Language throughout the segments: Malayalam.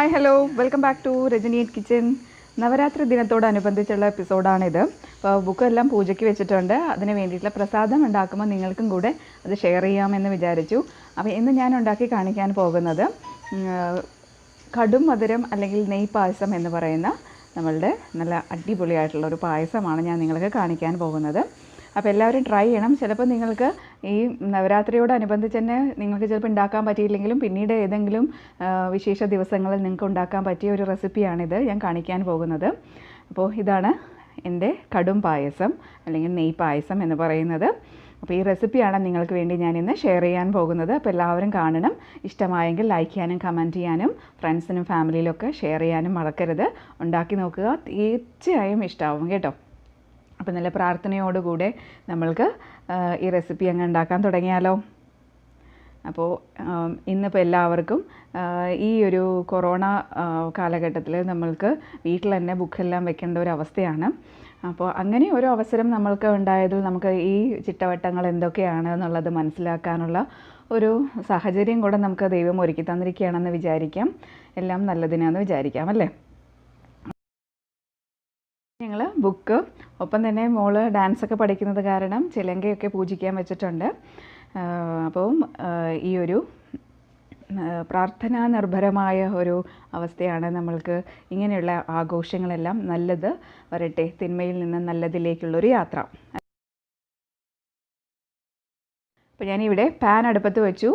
Hi hello welcome back to Rajani at kitchen. Navaratri ദിനത്തോടനുബന്ധിച്ചുള്ള എപ്പിസോഡാണിത്. അപ്പോൾ ബുക്കെല്ലാം പൂജയ്ക്ക് വെച്ചിട്ടുണ്ട്. അതിന് വേണ്ടിയിട്ടുള്ള പ്രസാദം ഉണ്ടാക്കുമ്പോൾ നിങ്ങൾക്കും കൂടെ അത് ഷെയർ ചെയ്യാമെന്ന് വിചാരിച്ചു. അപ്പോൾ ഇന്ന് ഞാൻ ഉണ്ടാക്കി കാണിക്കാൻ പോകുന്നത് കടും മധുരം അല്ലെങ്കിൽ നെയ് പായസം എന്ന് പറയുന്ന നമ്മളുടെ നല്ല അടിപൊളിയായിട്ടുള്ള ഒരു പായസമാണ് ഞാൻ നിങ്ങൾക്ക് കാണിക്കാൻ പോകുന്നത്. അപ്പോൾ എല്ലാവരും ട്രൈ ചെയ്യണം. ചിലപ്പോൾ നിങ്ങൾക്ക് ഈ നവരാത്രിയോടനുബന്ധിച്ച് തന്നെ നിങ്ങൾക്ക് ചിലപ്പോൾ ഉണ്ടാക്കാൻ പറ്റിയില്ലെങ്കിലും പിന്നീട് ഏതെങ്കിലും വിശേഷ ദിവസങ്ങളിൽ നിങ്ങൾക്ക് ഉണ്ടാക്കാൻ പറ്റിയ ഒരു റെസിപ്പിയാണിത് ഞാൻ കാണിക്കാൻ പോകുന്നത്. അപ്പോൾ ഇതാണ് എൻ്റെ കടും പായസം അല്ലെങ്കിൽ നെയ് പായസം എന്ന് പറയുന്നത്. അപ്പോൾ ഈ റെസിപ്പിയാണ് നിങ്ങൾക്ക് വേണ്ടി ഞാനിന്ന് ഷെയർ ചെയ്യാൻ പോകുന്നത്. അപ്പോൾ എല്ലാവരും കാണണം. ഇഷ്ടമായെങ്കിൽ ലൈക്ക് ചെയ്യാനും കമൻറ്റ് ചെയ്യാനും ഫ്രണ്ട്സിനും ഫാമിലിയിലൊക്കെ ഷെയർ ചെയ്യാനും മറക്കരുത്. ഉണ്ടാക്കി നോക്കുക, തീർച്ചയായും ഇഷ്ടമാവും കേട്ടോ. അപ്പോൾ നല്ല പ്രാർത്ഥനയോടുകൂടെ നമ്മൾക്ക് ഈ റെസിപ്പി അങ്ങ് ഉണ്ടാക്കാൻ തുടങ്ങിയാലോ. അപ്പോൾ ഇന്നിപ്പോൾ എല്ലാവർക്കും ഈ ഒരു കൊറോണ കാലഘട്ടത്തിൽ നമ്മൾക്ക് വീട്ടിൽ തന്നെ ബുക്കെല്ലാം വെക്കേണ്ട ഒരു അവസ്ഥയാണ്. അപ്പോൾ അങ്ങനെ ഒരു അവസരം നമ്മൾക്ക് ഉണ്ടായതിൽ നമുക്ക് ഈ ചിട്ടവട്ടങ്ങൾ എന്തൊക്കെയാണ് എന്നുള്ളത് മനസ്സിലാക്കാനുള്ള ഒരു സാഹചര്യം കൂടെ നമുക്ക് ദൈവം ഒരുക്കി തന്നിരിക്കുകയാണെന്ന് വിചാരിക്കാം. എല്ലാം നല്ലതിനാന്ന് വിചാരിക്കാം അല്ലേ. ഞങ്ങൾ ബുക്ക് ഒപ്പം തന്നെ മോള് ഡാൻസൊക്കെ പഠിക്കുന്നത് കാരണം ചിലങ്കയൊക്കെ പൂജിക്കാൻ വെച്ചിട്ടുണ്ട്. അപ്പോൾ ഈ ഒരു പ്രാർത്ഥനാ നിർഭരമായ ഒരു അവസ്ഥയാണ് നമ്മൾക്ക്. ഇങ്ങനെയുള്ള ആഘോഷങ്ങളെല്ലാം നല്ലത് വരട്ടെ, തിന്മയിൽ നിന്ന് നല്ലതിലേക്കുള്ളൊരു യാത്ര. അപ്പോൾ ഞാനിവിടെ പാൻ അടുപ്പത്ത് വെച്ചു,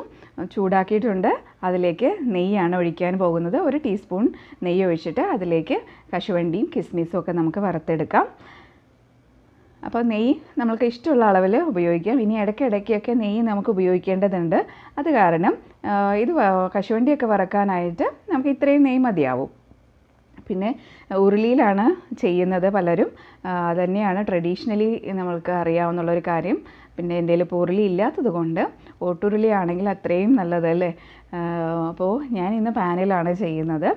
ചൂടാക്കിയിട്ടുണ്ട്. അതിലേക്ക് നെയ്യാണ് ഒഴിക്കാൻ പോകുന്നത്. 1 ടീസ്പൂൺ നെയ്യ് ഒഴിച്ചിട്ട് അതിലേക്ക് കശുവണ്ടിയും കിസ്മിസും ഒക്കെ നമുക്ക് വറുത്തെടുക്കാം. അപ്പോൾ നെയ്യ് നമുക്ക് ഇഷ്ടമുള്ള അളവിൽ ഉപയോഗിക്കാം. ഇനി ഇടയ്ക്കിടയ്ക്കൊക്കെ നെയ്യ് നമുക്ക് ഉപയോഗിക്കേണ്ടതുണ്ട്. അത് കാരണം ഇത് കശുവണ്ടിയൊക്കെ വറക്കാനായിട്ട് നമുക്ക് ഇത്രയും നെയ്യ് മതിയാവും. പിന്നെ ഉരുളിയിലാണ് ചെയ്യുന്നത് പലരും. അതുതന്നെയാണ് ട്രഡീഷണലി നമ്മൾക്ക് അറിയാവുന്നുള്ളൊരു കാര്യം. പിന്നെ എൻ്റെ കയ്യിൽ ഇപ്പോൾ ഉരുളി ഇല്ലാത്തത് കൊണ്ട് ഓട്ടുരുളി ആണെങ്കിൽ അത്രയും നല്ലതല്ലേ. അപ്പോൾ ഞാൻ ഇന്ന് പാനിലാണ് ചെയ്യുന്നത്.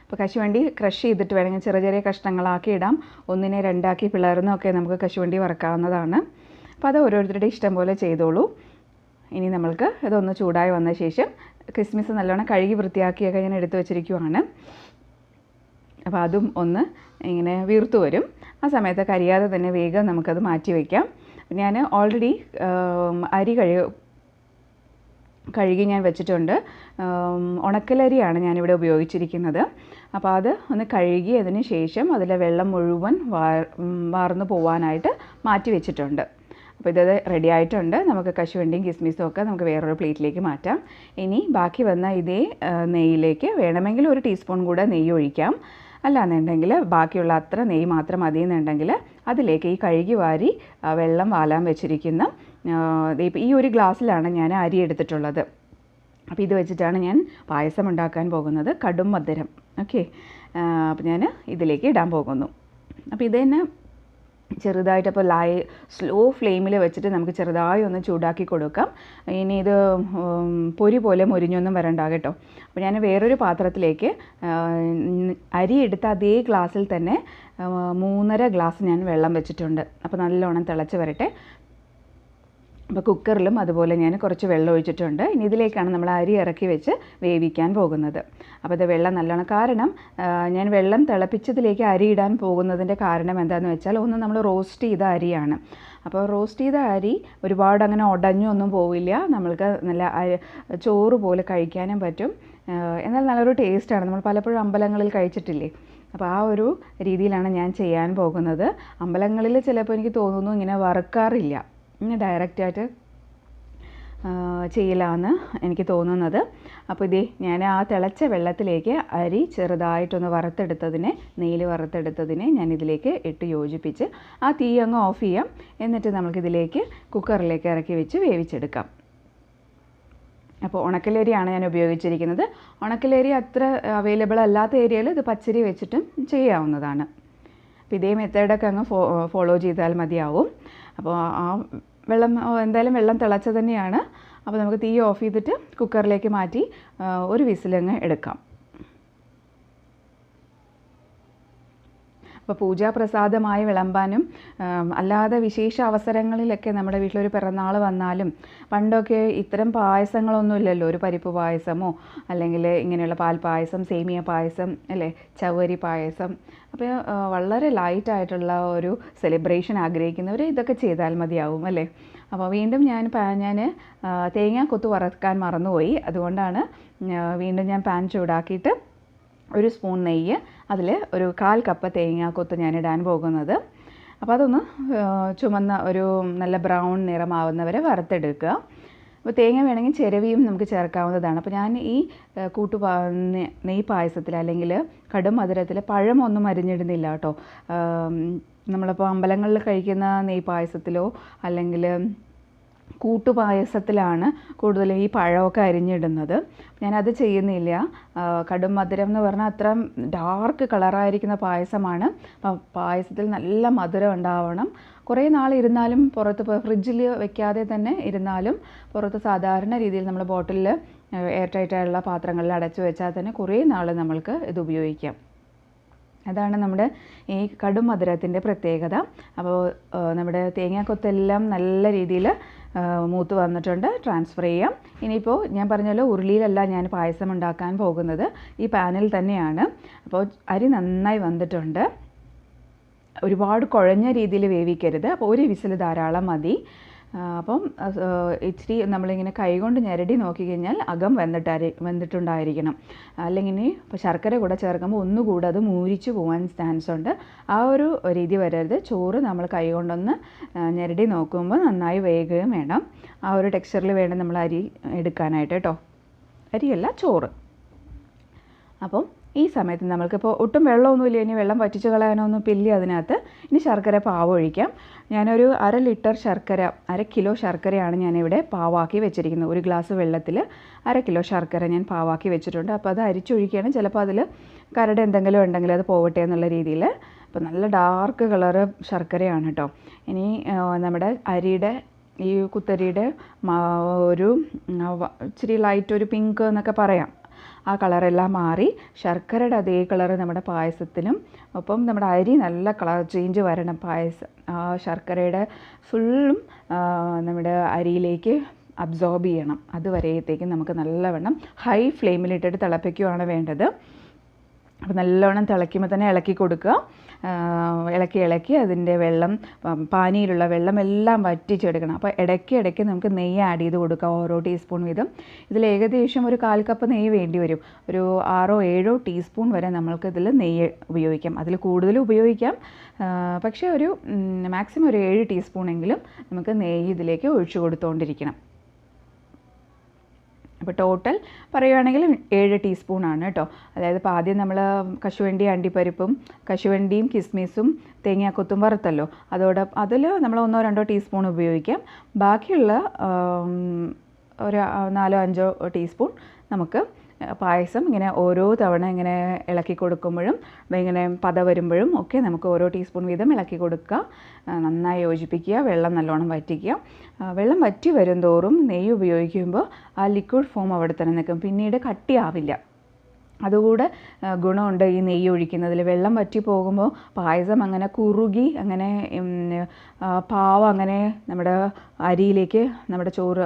അപ്പോൾ കശുവണ്ടി ക്രഷ് ചെയ്തിട്ട് വേണമെങ്കിൽ ചെറിയ ചെറിയ കഷ്ണങ്ങളാക്കി ഇടാം. 1നെ 2ആക്കി പിളർന്നൊക്കെ നമുക്ക് കശുവണ്ടി വറക്കാവുന്നതാണ്. അപ്പോൾ അത് ഓരോരുത്തരുടെ ഇഷ്ടം പോലെ ചെയ്തോളൂ. ഇനി നമ്മൾക്ക് ഇതൊന്ന് ചൂടായി വന്ന ശേഷം കിസ്മിസ് നല്ലോണം കഴുകി വൃത്തിയാക്കിയൊക്കെ ഞാൻ എടുത്തു വച്ചിരിക്കുവാണ്. അപ്പോൾ അതും ഒന്ന് ഇങ്ങനെ വീർത്തു വരും. ആ സമയത്ത് കരിയാതെ തന്നെ വേഗം നമുക്കത് മാറ്റി വയ്ക്കാം. ഞാൻ ഓൾറെഡി അരി കഴുകി ഞാൻ വെച്ചിട്ടുണ്ട്. ഉണക്കലരിയാണ് ഞാനിവിടെ ഉപയോഗിച്ചിരിക്കുന്നത്. അപ്പോൾ അത് ഒന്ന് കഴുകി അതിന് ശേഷം അതിലെ വെള്ളം മുഴുവൻ വാർന്നു പോവാനായിട്ട് മാറ്റി വെച്ചിട്ടുണ്ട്. അപ്പോൾ ഇത് റെഡി ആയിട്ടുണ്ട്. നമുക്ക് കശുവണ്ടിയും കിസ്മിസും ഒക്കെ നമുക്ക് വേറൊരു പ്ലേറ്റിലേക്ക് മാറ്റാം. ഇനി ബാക്കി വന്ന ഇതേ നെയ്യിലേക്ക് വേണമെങ്കിൽ 1 ടീസ്പൂൺ കൂടെ നെയ്യ് ഒഴിക്കാം. അല്ലാന്നുണ്ടെങ്കിൽ ബാക്കിയുള്ള അത്ര നെയ്യ് മാത്രം മതി എന്നുണ്ടെങ്കിൽ അതിലേക്ക് ഈ കഴുകി വാരി വെള്ളം വാലാൻ വെച്ചിരിക്കുന്ന ഈ ഒരു ഗ്ലാസ്സിലാണ് ഞാൻ അരി എടുത്തിട്ടുള്ളത്. അപ്പോൾ ഇത് വെച്ചിട്ടാണ് ഞാൻ പായസം ഉണ്ടാക്കാൻ പോകുന്നത്, കടും മധുരം. ഓക്കെ, അപ്പോൾ ഞാൻ ഇതിലേക്ക് ഇടാൻ പോകുന്നു. അപ്പോൾ ഇത് തന്നെ ചെറുതായിട്ട് അപ്പോൾ സ്ലോ ഫ്ലെയിമിൽ വെച്ചിട്ട് നമുക്ക് ചെറുതായി ഒന്ന് ചൂടാക്കി കൊടുക്കാം. ഇനി ഇത് പൊരി പോലെ മുരിഞ്ഞൊന്നും വരണ്ട കേട്ടോ. അപ്പോൾ ഞാൻ വേറൊരു പാത്രത്തിലേക്ക് അരി എടുത്ത അതേ ഗ്ലാസ്സിൽ തന്നെ 3.5 ഗ്ലാസ് ഞാൻ വെള്ളം വെച്ചിട്ടുണ്ട്. അപ്പോൾ നല്ലോണം തിളച്ച് വരട്ടെ. അപ്പോൾ കുക്കറിലും അതുപോലെ ഞാൻ കുറച്ച് വെള്ളം ഒഴിച്ചിട്ടുണ്ട്. ഇനി ഇതിലേക്കാണ് നമ്മൾ അരി ഇറക്കി വെച്ച് വേവിക്കാൻ പോകുന്നത്. അപ്പോൾ ഇത് വെള്ളം നല്ലോണം, കാരണം ഞാൻ വെള്ളം തിളപ്പിച്ചതിലേക്ക് അരി ഇടാൻ പോകുന്നതിൻ്റെ കാരണം എന്താണെന്ന് വെച്ചാൽ, ഒന്ന് നമ്മൾ റോസ്റ്റ് ചെയ്ത അരിയാണ്. അപ്പോൾ റോസ്റ്റ് ചെയ്ത അരി ഒരുപാട് അങ്ങനെ ഉടഞ്ഞൊന്നും പോവില്ല, നമ്മൾക്ക് നല്ല ചോറ് പോലെ കഴിക്കാനും പറ്റും. എന്നാൽ നല്ലൊരു ടേസ്റ്റാണ്. നമ്മൾ പലപ്പോഴും അമ്പലങ്ങളിൽ കഴിച്ചിട്ടില്ലേ. അപ്പോൾ ആ ഒരു രീതിയിലാണ് ഞാൻ ചെയ്യാൻ പോകുന്നത്. അമ്പലങ്ങളിൽ ചിലപ്പോൾ എനിക്ക് തോന്നുന്നു ഇങ്ങനെ വറുക്കാറില്ല, ഇങ്ങനെ ഡയറക്റ്റായിട്ട് ചെയ്യലാന്ന് എനിക്ക് തോന്നുന്നത്. അപ്പോൾ ഇതേ ഞാൻ ആ തിളച്ച വെള്ളത്തിലേക്ക് അരി ചെറുതായിട്ടൊന്ന് വറുത്തെടുത്തതിനെ, നെയ്യിൽ വറുത്തെടുത്തതിനെ ഞാൻ ഇതിലേക്ക് ഇട്ട് യോജിപ്പിച്ച് ആ തീ അങ്ങ് ഓഫ് ചെയ്യാം. എന്നിട്ട് നമുക്കിതിലേക്ക് കുക്കറിലേക്ക് ഇറക്കി വെച്ച് വേവിച്ചെടുക്കാം. അപ്പോൾ ഉണക്കലരിയാണ് ഞാൻ ഉപയോഗിച്ചിരിക്കുന്നത്. ഉണക്കലരി അത്ര അവൈലബിൾ അല്ലാത്ത ഏരിയയിൽ ഇത് പച്ചരി വെച്ചിട്ടും ചെയ്യാവുന്നതാണ്. അപ്പോൾ ഇതേ മെത്തേഡൊക്കെ അങ്ങ് ഫോളോ ചെയ്താൽ മതിയാവും. അപ്പോൾ ആ വെള്ളം എന്തായാലും വെള്ളം തിളച്ച തന്നെയാണ്. അപ്പോൾ നമുക്ക് തീ ഓഫ് ചെയ്തിട്ട് കുക്കറിലേക്ക് മാറ്റി ഒരു വിസിലങ്ങ് എടുക്കാം. അപ്പോൾ പൂജാപ്രസാദമായി വിളമ്പാനും അല്ലാതെ വിശേഷ അവസരങ്ങളിലൊക്കെ നമ്മുടെ വീട്ടിലൊരു പിറന്നാൾ വന്നാലും പണ്ടൊക്കെ ഇത്തരം പായസങ്ങളൊന്നും ഇല്ലല്ലോ. ഒരു പരിപ്പ് പായസമോ അല്ലെങ്കിൽ ഇങ്ങനെയുള്ള പാൽ പായസം, സേമിയ പായസം അല്ലേ, ചവ്വരി പായസം. അപ്പോൾ വളരെ ലൈറ്റായിട്ടുള്ള ഒരു സെലിബ്രേഷൻ ആഗ്രഹിക്കുന്നവർ ഇതൊക്കെ ചെയ്താൽ മതിയാവും അല്ലേ. അപ്പോൾ വീണ്ടും ഞാൻ തേങ്ങാക്കൊത്ത് വറുക്കാൻ മറന്നുപോയി. അതുകൊണ്ടാണ് വീണ്ടും ഞാൻ പാൻ ചൂടാക്കിയിട്ട് ഒരു സ്പൂൺ നെയ്യ്, അതിൽ ഒരു 1/4 കപ്പ് തേങ്ങാക്കൊത്ത് ഞാൻ ഇടാൻ പോകുന്നത്. അപ്പോൾ അതൊന്ന് ചുമന്ന ഒരു നല്ല ബ്രൗൺ നിറമാവുന്നവരെ വറുത്തെടുക്കുക. അപ്പോൾ തേങ്ങ വേണമെങ്കിൽ ചിരവിയും നമുക്ക് ചേർക്കാവുന്നതാണ്. അപ്പോൾ ഞാൻ ഈ നെയ്യ് പായസത്തിൽ അല്ലെങ്കിൽ കടും മധുരത്തിൽ പഴമൊന്നും അരിഞ്ഞിടുന്നില്ല കേട്ടോ. നമ്മളിപ്പോൾ അമ്പലങ്ങളിൽ കഴിക്കുന്ന നെയ്യ് പായസത്തിലോ അല്ലെങ്കിൽ കൂട്ടുപായസത്തിലാണ് കൂടുതലും ഈ പഴമൊക്കെ അരിഞ്ഞിടുന്നത്. ഞാനത് ചെയ്യുന്നില്ല. കടും മധുരം എന്ന് പറഞ്ഞാൽ അത്ര ഡാർക്ക് കളറായിരിക്കുന്ന പായസമാണ്. അപ്പോൾ പായസത്തിൽ നല്ല മധുരം ഉണ്ടാവണം. കുറേ നാൾ ഇരുന്നാലും പുറത്ത് ഫ്രിഡ്ജിൽ വെക്കാതെ തന്നെ ഇരുന്നാലും പുറത്ത് സാധാരണ രീതിയിൽ നമ്മൾ ബോട്ടിലിൽ എയർ ടൈറ്റായുള്ള പാത്രങ്ങളിൽ അടച്ചു വെച്ചാൽ തന്നെ കുറേ നാൾ നമ്മൾക്ക് ഇത് ഉപയോഗിക്കാം. അതാണ് നമ്മുടെ ഈ കടും മധുരത്തിൻ്റെ പ്രത്യേകത. അപ്പോൾ നമ്മുടെ തേങ്ങാക്കൊത്തെല്ലാം നല്ല രീതിയിൽ മൂത്ത് വന്നിട്ടുണ്ട്. ട്രാൻസ്ഫർ ചെയ്യാം. ഇനിയിപ്പോൾ ഞാൻ പറഞ്ഞല്ലോ, ഉരുളിയിലല്ല ഞാൻ പായസം ഉണ്ടാക്കാൻ പോകുന്നത്, ഈ പാനിൽ തന്നെയാണ്. അപ്പോൾ അരി നന്നായി വന്നിട്ടുണ്ട്. ഒരുപാട് കുഴഞ്ഞ രീതിയിൽ വേവിക്കരുത്. അപ്പോൾ ഒരു വിസിൽ ധാരാളം മതി. അപ്പം ഇച്ചിരി നമ്മളിങ്ങനെ കൈകൊണ്ട് ഞെരടി നോക്കിക്കഴിഞ്ഞാൽ അകം വെന്തിട്ടുണ്ടായിരിക്കണം. അല്ലെങ്കിൽ ഇപ്പോൾ ശർക്കര കൂടെ ചേർക്കുമ്പോൾ ഒന്നുകൂടെ അത് മൂരിച്ചു പോകാൻ ചാൻസ് ഉണ്ട്. ആ ഒരു രീതി വരരുത്. ചോറ് നമ്മൾ കൈകൊണ്ടൊന്ന് ഞെരടി നോക്കുമ്പോൾ നന്നായി വേകുകയും വേണം. ആ ഒരു ടെക്സ്ചറിൽ വേണം നമ്മൾ അരി എടുക്കാനായിട്ട് കേട്ടോ. അരിയല്ല, ചോറ്. അപ്പം ഈ സമയത്ത് നമ്മൾക്കിപ്പോൾ ഒട്ടും വെള്ളമൊന്നുമില്ല, ഇനി വെള്ളം വറ്റിച്ച് കളയാനൊന്നും ഇല്ല അതിനകത്ത്. ഇനി ശർക്കര പാവ് ഒഴിക്കാം. ഞാനൊരു 1/2 ലിറ്റർ ശർക്കര, 1/2 കിലോ ശർക്കരയാണ് ഞാനിവിടെ പാവാക്കി വെച്ചിരിക്കുന്നത്. ഒരു ഗ്ലാസ് വെള്ളത്തിൽ 1/2 കിലോ ശർക്കര ഞാൻ പാവാക്കി വെച്ചിട്ടുണ്ട്. അപ്പോൾ അത് അരിച്ചൊഴിക്കുകയാണ്. ചിലപ്പോൾ അതിൽ കരട് എന്തെങ്കിലും ഉണ്ടെങ്കിൽ അത് പോവട്ടെ എന്നുള്ള രീതിയിൽ. അപ്പോൾ നല്ല ഡാർക്ക് കളറ് ശർക്കരയാണ് കേട്ടോ. ഇനി നമ്മുടെ അരിയുടെ ഈ കുത്തരിയുടെ ഒരു ഇച്ചിരി ലൈറ്റ് ഒരു പിങ്ക് എന്നൊക്കെ പറയാം, ആ കളറെല്ലാം മാറി ശർക്കരയുടെ അതേ കളറ് നമ്മുടെ പായസത്തിനും ഒപ്പം നമ്മുടെ അരി നല്ല കളർ ചേഞ്ച് വരണം. ആ ശർക്കരയുടെ ഫുള്ളും നമ്മുടെ അരിയിലേക്ക് അബ്സോർബ് ചെയ്യണം. അതുവരേത്തേക്കും നമുക്ക് നല്ലവണ്ണം ഹൈ ഫ്ലെയിമിലിട്ടിട്ട് തിളപ്പിക്കുകയാണ് വേണ്ടത്. അപ്പോൾ നല്ലവണ്ണം തിളയ്ക്കുമ്പോൾ തന്നെ ഇളക്കി കൊടുക്കുക. ഇളക്കി അതിൻ്റെ വെള്ളം, പാനിയിലുള്ള വെള്ളം എല്ലാം വറ്റിച്ചെടുക്കണം. അപ്പോൾ ഇടയ്ക്ക് നമുക്ക് നെയ്യ് ആഡ് ചെയ്ത് കൊടുക്കുക, ഓരോ ടീസ്പൂൺ വീതം. ഇതിൽ ഏകദേശം ഒരു 1/4 കപ്പ് നെയ്യ് വേണ്ടി വരും. ഒരു 6-7 ടീസ്പൂൺ വരെ നമ്മൾക്ക് ഇതിൽ നെയ്യ് ഉപയോഗിക്കാം. അതിൽ കൂടുതൽ ഉപയോഗിക്കാം. പക്ഷേ ഒരു മാക്സിമം ഒരു 7 ടീസ്പൂണെങ്കിലും നമുക്ക് നെയ്യ് ഇതിലേക്ക് ഒഴിച്ചു കൊടുത്തുകൊണ്ടിരിക്കണം. അപ്പോൾ ടോട്ടൽ പറയുകയാണെങ്കിൽ 7 ടീസ്പൂണാണ് കേട്ടോ. അതായത് ഇപ്പോൾ ആദ്യം നമ്മൾ കശുവണ്ടി അണ്ടിപ്പരിപ്പും കശുവണ്ടിയും കിസ്മിസും തേങ്ങാക്കൊത്തും വറുത്തല്ലോ, അതിൽ നമ്മൾ 1-2 ടീസ്പൂൺ ഉപയോഗിക്കാം. ബാക്കിയുള്ള ഒരു 4-5 ടീസ്പൂൺ നമുക്ക് പായസം ഇങ്ങനെ ഓരോ തവണ ഇങ്ങനെ ഇളക്കി കൊടുക്കുമ്പോഴും ഇങ്ങനെ പത വരുമ്പോഴും ഒക്കെ നമുക്ക് ഓരോ ടീസ്പൂൺ വീതം ഇളക്കി കൊടുക്കുക. നന്നായി യോജിപ്പിക്കുക. വെള്ളം നല്ലോണം വറ്റിക്കുക. വെള്ളം വറ്റി വരും തോറും നെയ്യ് ഉപയോഗിക്കുമ്പോൾ ആ ലിക്വിഡ് ഫോം അവിടെ തന്നെ നിൽക്കും, പിന്നീട് കട്ടിയാവില്ല. അതുകൂടെ ഗുണമുണ്ട് ഈ നെയ്യ് ഒഴിക്കുന്നതിൽ. വെള്ളം വറ്റി പോകുമ്പോൾ പായസം അങ്ങനെ കുറുകി അങ്ങനെ പാവ അങ്ങനെ നമ്മുടെ അരിയിലേക്ക്, നമ്മുടെ ചോറ്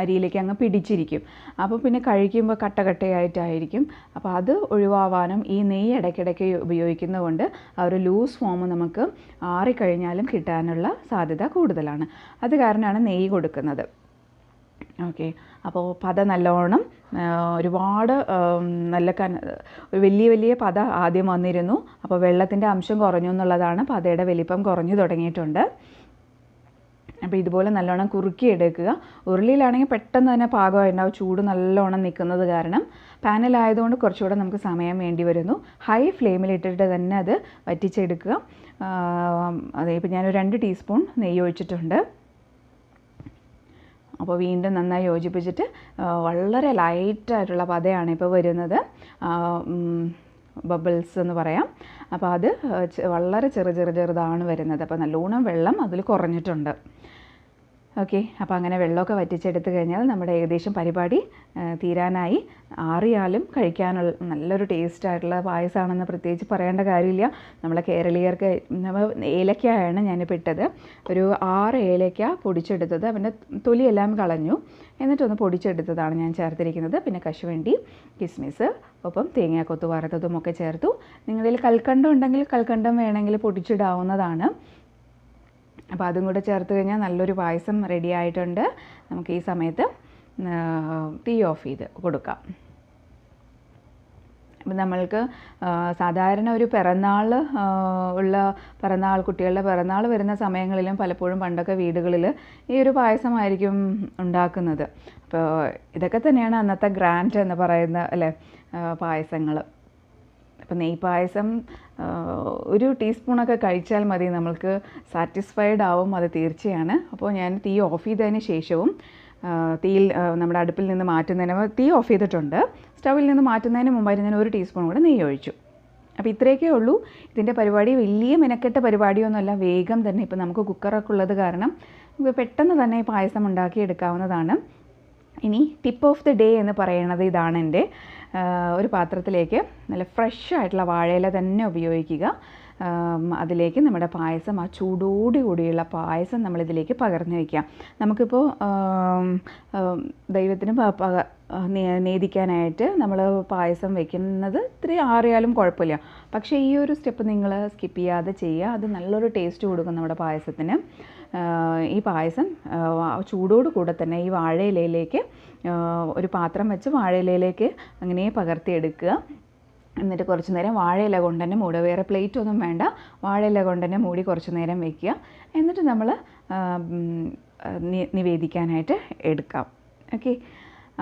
അരിയിലേക്ക് അങ്ങ് പിടിച്ചിരിക്കും. അപ്പോൾ പിന്നെ കഴിക്കുമ്പോൾ കട്ടയായിട്ടായിരിക്കും. അപ്പോൾ അത് ഒഴിവാവാനും ഈ നെയ്യ് ഇടയ്ക്കിടയ്ക്ക് ഉപയോഗിക്കുന്നതുകൊണ്ട് ആ ഒരു ലൂസ് ഫോം നമുക്ക് ആറിക്കഴിഞ്ഞാലും കിട്ടാനുള്ള സാധ്യത കൂടുതലാണ്. അത് കാരണമാണ് നെയ്യ് കൊടുക്കുന്നത്. ഓക്കെ. അപ്പോൾ പത നല്ലോണം ഒരുപാട് നല്ല വലിയ പത ആദ്യം വന്നിരുന്നു. അപ്പോൾ വെള്ളത്തിൻ്റെ അംശം കുറഞ്ഞു എന്നുള്ളതാണ്. പതയുടെ വലിപ്പം കുറഞ്ഞു തുടങ്ങിയിട്ടുണ്ട്. അപ്പോൾ ഇതുപോലെ നല്ലോണം കുറുക്കിയെടുക്കുക. ഉരുളിയിലാണെങ്കിൽ പെട്ടെന്ന് തന്നെ പാകമായിട്ടുണ്ടാവും, ചൂട് നല്ലോണം നിൽക്കുന്നത് കാരണം. പാനിലായതുകൊണ്ട് കുറച്ചുകൂടെ നമുക്ക് സമയം വേണ്ടി വരുന്നു. ഹൈ ഫ്ലെയിമിലിട്ടിട്ട് തന്നെ അത് വറ്റിച്ചെടുക്കുക. അതേ ഇപ്പോൾ ഞാനൊരു 2 ടീസ്പൂൺ നെയ്യ് ഒഴിച്ചിട്ടുണ്ട്. അപ്പോൾ വീണ്ടും നന്നായി യോജിപ്പിച്ചിട്ട് വളരെ ലൈറ്റായിട്ടുള്ള പതയാണ് ഇപ്പോൾ വരുന്നത്, ബബിൾസ് എന്ന് പറയാം. അപ്പോൾ അത് വളരെ ചെറുതാണ് വരുന്നത്. അപ്പോൾ നല്ലോണം വെള്ളം അതിൽ കുറഞ്ഞിട്ടുണ്ട്. ഓക്കെ, അപ്പോൾ അങ്ങനെ വെള്ളമൊക്കെ വറ്റിച്ചെടുത്ത് കഴിഞ്ഞാൽ നമ്മുടെ ഏകദേശം പരിപാടി തീരാനായി. ആറിയാലും കഴിക്കാനുള്ള നല്ലൊരു ടേസ്റ്റായിട്ടുള്ള പായസമാണെന്ന് പ്രത്യേകിച്ച് പറയേണ്ട കാര്യമില്ല. നമ്മളെ കേരളീയർക്ക് ഏലക്കയാണ് ഞാനിപ്പോൾ ഇട്ടത്. ഒരു 6 ഏലക്ക പൊടിച്ചെടുത്തത്, അവൻ്റെ തൊലിയെല്ലാം കളഞ്ഞു, എന്നിട്ടൊന്ന് പൊടിച്ചെടുത്തതാണ് ഞാൻ ചേർത്തിരിക്കുന്നത്. പിന്നെ കശുവണ്ടി, കിസ്മിസ്, ഒപ്പം തേങ്ങാക്കൊത്ത് വറുത്തതും ഒക്കെ ചേർത്തു. നിങ്ങളിൽ കൽക്കണ്ടം ഉണ്ടെങ്കിൽ കൽക്കണ്ടം വേണമെങ്കിൽ പൊടിച്ചിടാവുന്നതാണ്. അപ്പോൾ അതും കൂടെ ചേർത്ത് കഴിഞ്ഞാൽ നല്ലൊരു പായസം റെഡി ആയിട്ടുണ്ട്. നമുക്ക് ഈ സമയത്ത് തീ ഓഫ് ചെയ്ത് കൊടുക്കാം. അപ്പം നമ്മൾക്ക് സാധാരണ ഒരു പിറന്നാൾ കുട്ടികളുടെ പിറന്നാൾ വരുന്ന സമയങ്ങളിലും പലപ്പോഴും പണ്ടൊക്കെ വീടുകളിൽ ഈ ഒരു പായസമായിരിക്കും ഉണ്ടാക്കുന്നത്. അപ്പോൾ ഇതൊക്കെ തന്നെയാണ് അന്നത്തെ ഗ്രാൻഡ് എന്ന് പറയുന്ന അല്ലേ പായസങ്ങൾ. അപ്പോൾ നെയ്പായസം ഒരു ടീസ്പൂണൊക്കെ കഴിച്ചാൽ മതി, നമ്മൾക്ക് സാറ്റിസ്ഫൈഡ് ആവും, അത് തീർച്ചയാണ്. അപ്പോൾ ഞാൻ തീ ഓഫ് ചെയ്തതിന് ശേഷവും തീയിൽ നമ്മുടെ അടുപ്പിൽ നിന്ന് മാറ്റുന്നതിന് തീ ഓഫ് ചെയ്തിട്ടുണ്ട്. സ്റ്റൗവിൽ നിന്ന് മാറ്റുന്നതിന് മുമ്പായിട്ട് ഞാൻ 1 ടീസ്പൂൺ കൂടെ നെയ്യ് ഒഴിച്ചു. അപ്പോൾ ഇത്രയൊക്കെ ഉള്ളൂ ഇതിൻ്റെ പരിപാടി. വലിയ മെനക്കെട്ട പരിപാടിയൊന്നുമല്ല, വേഗം തന്നെ. ഇപ്പോൾ നമുക്ക് കുക്കറൊക്കെ ഉള്ളത് കാരണം പെട്ടെന്ന് തന്നെ ഈ പായസം ഉണ്ടാക്കിയെടുക്കാവുന്നതാണ്. ഇനി ടിപ്പ് ഓഫ് ദി ഡേ എന്ന് പറയുന്നത് ഇതാണ്. എൻ്റെ ഒരു പാത്രത്തിലേക്ക് നല്ല ഫ്രഷ് ആയിട്ടുള്ള വാഴയില തന്നെ ഉപയോഗിക്കുക. അതിലേക്ക് നമ്മുടെ പായസം, ആ ചൂടോടുകൂടിയുള്ള പായസം നമ്മളിതിലേക്ക് പകർന്നു വയ്ക്കാം. നമുക്കിപ്പോൾ ദൈവത്തിന് നേദിക്കാനായിട്ട് നമ്മൾ പായസം വെക്കുന്നത് ഇത്തിരി ആറിയാലും കുഴപ്പമില്ല. പക്ഷേ ഈ ഒരു സ്റ്റെപ്പ് നിങ്ങൾ സ്കിപ്പ് ചെയ്യാതെ ചെയ്യുക. അത് നല്ലൊരു ടേസ്റ്റ് കൊടുക്കും നമ്മുടെ പായസത്തിന്. ഈ പായസം ചൂടോട് കൂടെ തന്നെ ഈ വാഴയിലയിലേക്ക് ഒരു പാത്രം വെച്ച് വാഴയിലയിലേക്ക് അങ്ങനെ പകർത്തിയെടുക്കുക. എന്നിട്ട് കുറച്ച് നേരം വാഴയില കൊണ്ട് തന്നെ മൂടുക. വേറെ പ്ലേറ്റ് ഒന്നും വേണ്ട, വാഴയില കൊണ്ട് തന്നെ മൂടി കുറച്ച് നേരം വയ്ക്കുക. എന്നിട്ട് നമ്മൾ നിവേദിക്കാനായിട്ട് എടുക്കാം. ഓക്കെ,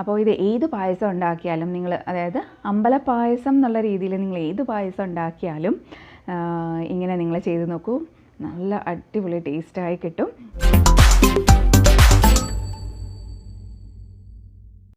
അപ്പോൾ ഇത് ഏത് പായസം ഉണ്ടാക്കിയാലും നിങ്ങൾ, അതായത് അമ്പലപ്പായസം എന്നുള്ള രീതിയിൽ നിങ്ങൾ ഏത് പായസം ഉണ്ടാക്കിയാലും ഇങ്ങനെ നിങ്ങൾ ചെയ്ത് നോക്കൂ. നല്ല അടിപൊളി ടേസ്റ്റായി കിട്ടും.